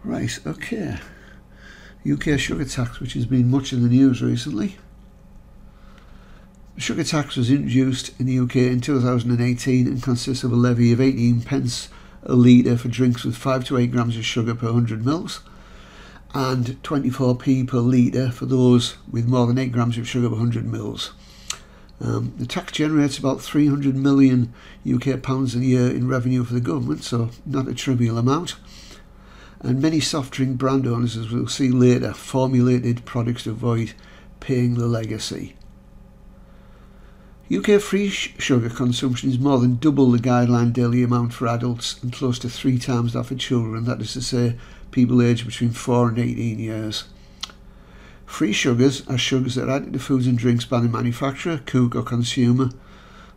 Right, okay. UK sugar tax, which has been much in the news recently. The sugar tax was introduced in the UK in 2018 and consists of a levy of 18 pence a litre for drinks with 5 to 8 grams of sugar per 100 mils and 24p per litre for those with more than 8 grams of sugar per 100 mils. The tax generates about £300 million UK pounds a year in revenue for the government, so not a trivial amount. And many soft drink brand owners, as we'll see later, formulated products to avoid paying the legacy. UK free sugar consumption is more than double the guideline daily amount for adults and close to 3 times that for children, that is to say people aged between 4 and 18 years. Free sugars are sugars that are added to foods and drinks by the manufacturer, cook or consumer,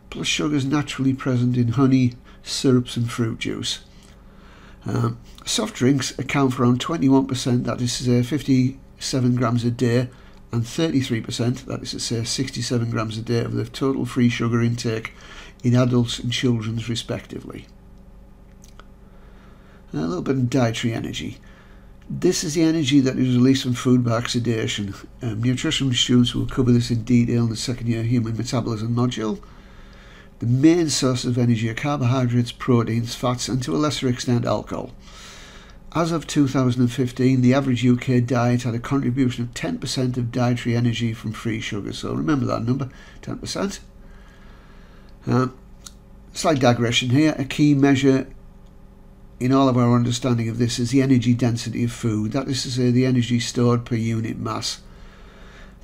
plus sugars naturally present in honey, syrups and fruit juice. Soft drinks account for around 21%, that is to say 57 grams a day, and 33%, that is to say 67 grams a day of the total free sugar intake in adults and children respectively. A little bit of dietary energy. This is the energy that is released from food by oxidation. Nutrition students will cover this in detail in the second year human metabolism module. The main sources of energy are carbohydrates, proteins, fats and to a lesser extent alcohol. As of 2015, the average UK diet had a contribution of 10% of dietary energy from free sugar. So remember that number, 10%. Slight digression here. A key measure in all of our understanding of this is the energy density of food. That is to say the energy stored per unit mass.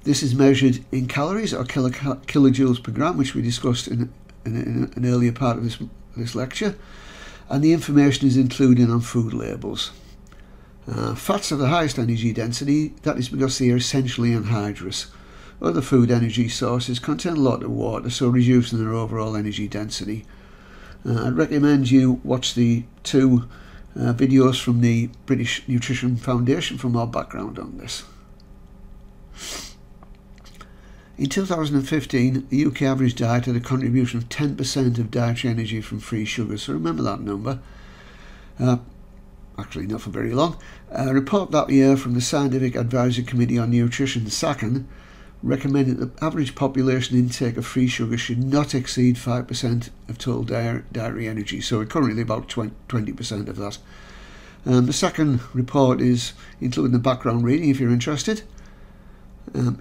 This is measured in calories or kilojoules per gram, which we discussed in an earlier part of this lecture. And the information is included on food labels. Fats have the highest energy density, that is because they are essentially anhydrous. Other food energy sources contain a lot of water, so reducing their overall energy density. I'd recommend you watch the 2 videos from the British Nutrition Foundation for more background on this. In 2015, the UK average diet had a contribution of 10% of dietary energy from free sugar, so remember that number. Actually not for very long. A report that year from the Scientific Advisory Committee on Nutrition, SACN, recommended that the average population intake of free sugar should not exceed 5% of total dietary energy, so we're currently about 20% of that. The second report is including the background reading if you're interested.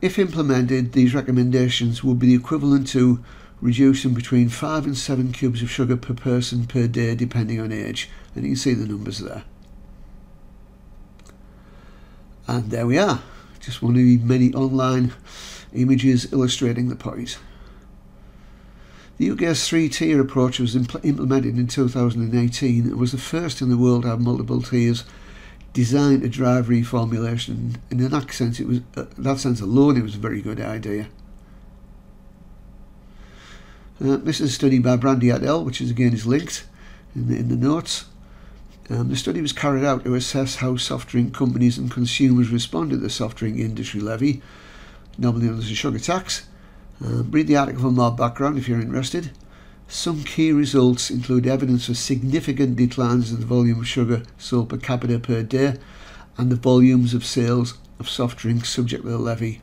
If implemented, these recommendations would be the equivalent to reducing between 5 and 7 cubes of sugar per person per day depending on age, and you can see the numbers there. And there we are, just one of the many online images illustrating the point. The UK's 3-tier approach was implemented in 2018 and was the first in the world to have multiple tiers designed to drive reformulation, and in that sense, alone, it was a very good idea. This is a study by Brandy et al., which again is linked in the notes. The study was carried out to assess how soft drink companies and consumers responded to the soft drink industry levy, normally known as a sugar tax. Read the article for more background if you're interested. Some key results include evidence of significant declines in the volume of sugar sold per capita per day and the volumes of sales of soft drinks subject to the levy.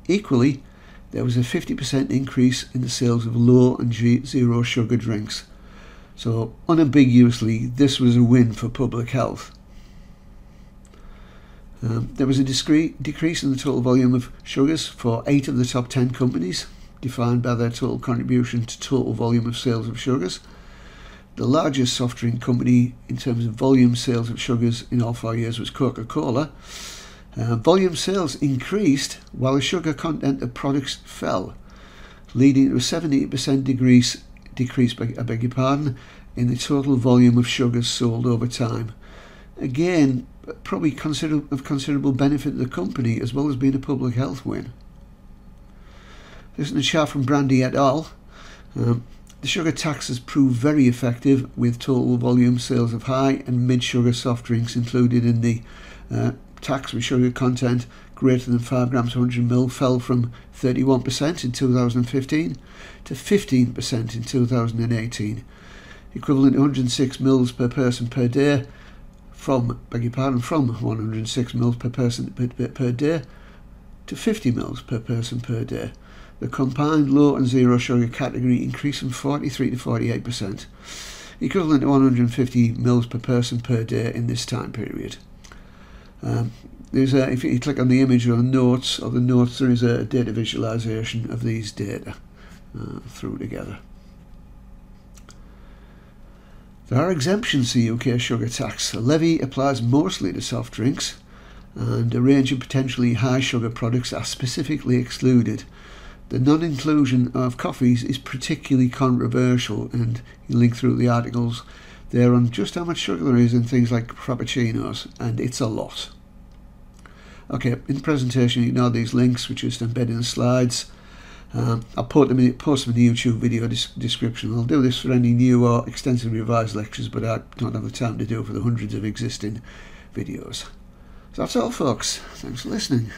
Equally, there was a 50% increase in the sales of low and zero sugar drinks. So unambiguously, this was a win for public health. There was a decrease in the total volume of sugars for 8 of the top 10 companies, defined by their total contribution to total volume of sales of sugars. The largest soft drink company in terms of volume sales of sugars in all 4 years was Coca-Cola. Volume sales increased while the sugar content of products fell, leading to a 78% decrease in the total volume of sugars sold over time. Again, probably of considerable benefit to the company as well as being a public health win. This is a chart from Brandy et al. The sugar tax has proved very effective, with total volume sales of high and mid-sugar soft drinks included in the tax with sugar content greater than 5 grams per 100 ml fell from 31% in 2015 to 15% in 2018, equivalent to 106 mils per person per day, from 106 mils per person per day to 50 mils per person per day. The combined low and zero sugar category increased from 43 to 48%, equivalent to 150 mils per person per day in this time period. If you click on the image or the notes, there is a data visualization of these data through together. There are exemptions to UK sugar tax. The levy applies mostly to soft drinks, and a range of potentially high sugar products are specifically excluded. The non-inclusion of coffees is particularly controversial, and you link through the articles there on just how much sugar there is in things like frappuccinos, and it's a lot. Okay, in the presentation you know these links which are just embedded in the slides. I'll post them in the YouTube video description. I'll do this for any new or extensively revised lectures, but I don't have the time to do it for the hundreds of existing videos. So that's all, folks. Thanks for listening.